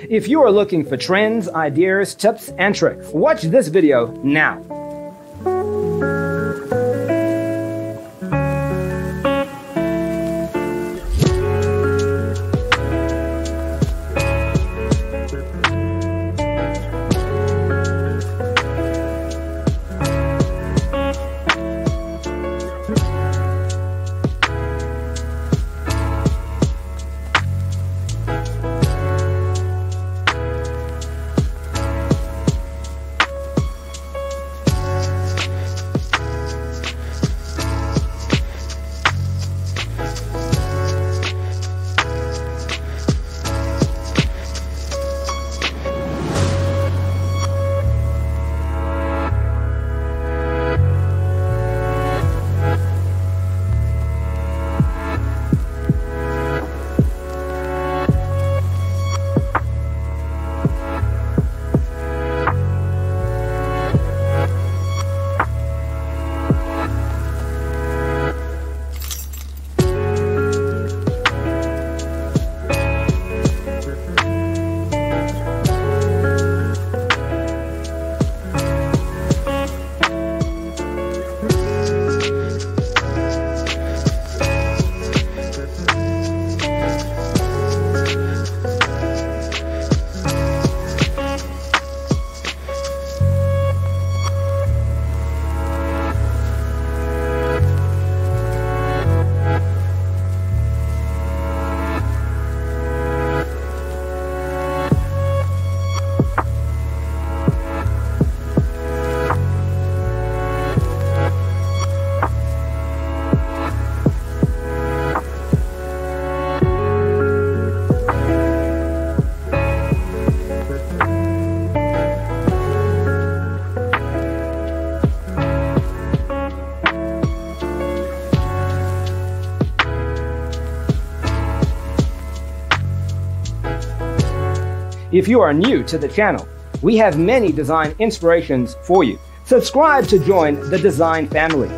If you are looking for trends, ideas, tips, and tricks, watch this video now. If you are new to the channel, we have many design inspirations for you. Subscribe to join the design family.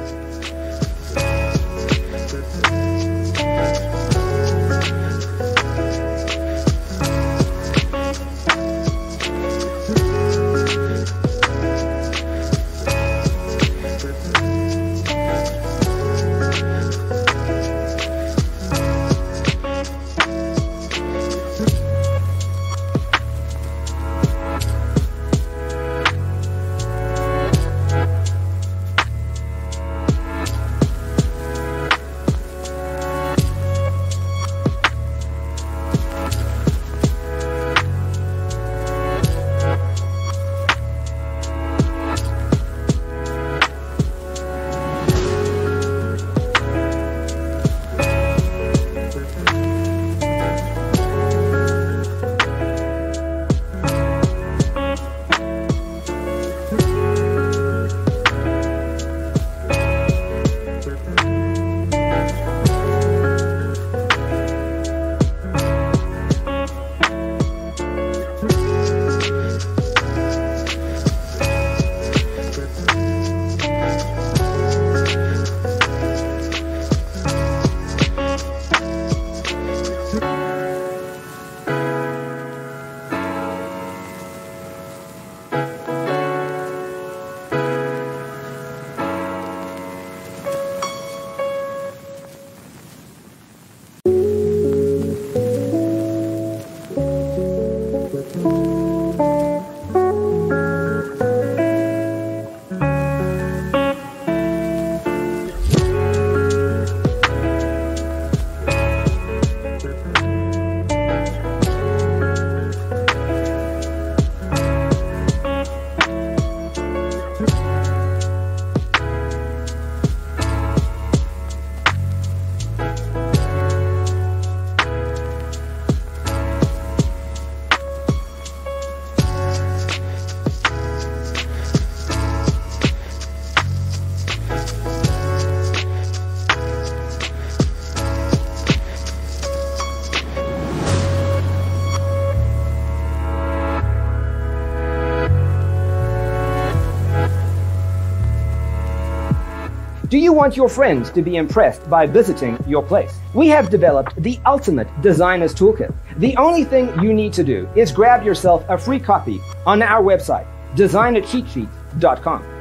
Do you want your friends to be impressed by visiting your place? We have developed the ultimate designer's toolkit. The only thing you need to do is grab yourself a free copy on our website, designercheatsheet.com.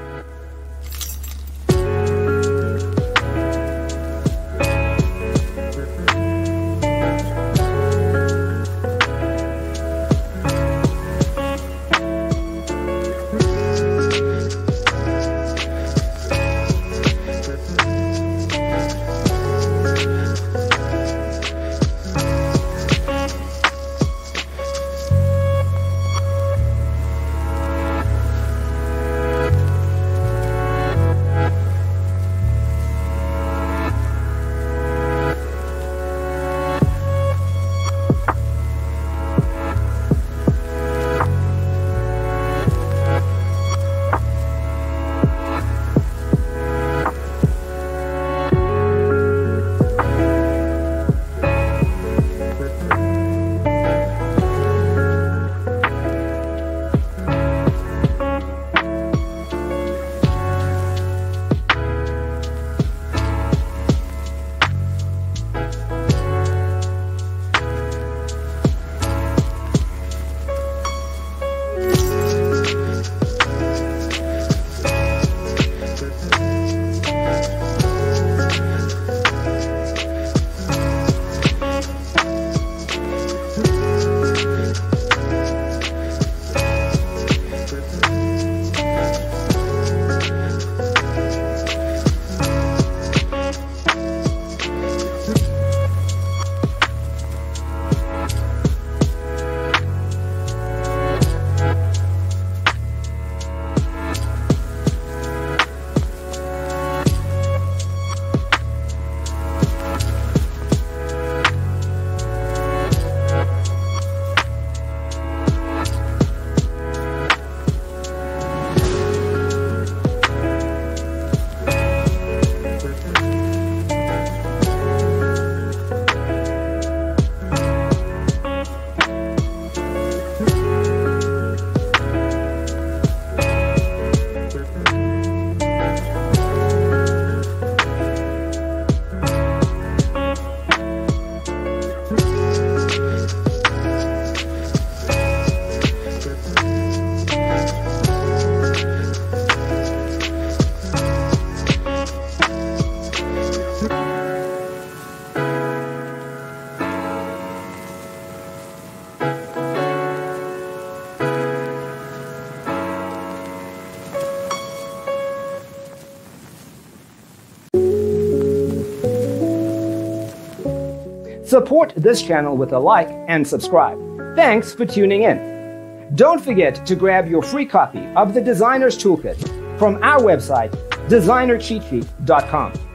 Support this channel with a like and subscribe. Thanks for tuning in. Don't forget to grab your free copy of the Designer's Toolkit from our website, designercheatsheet.com.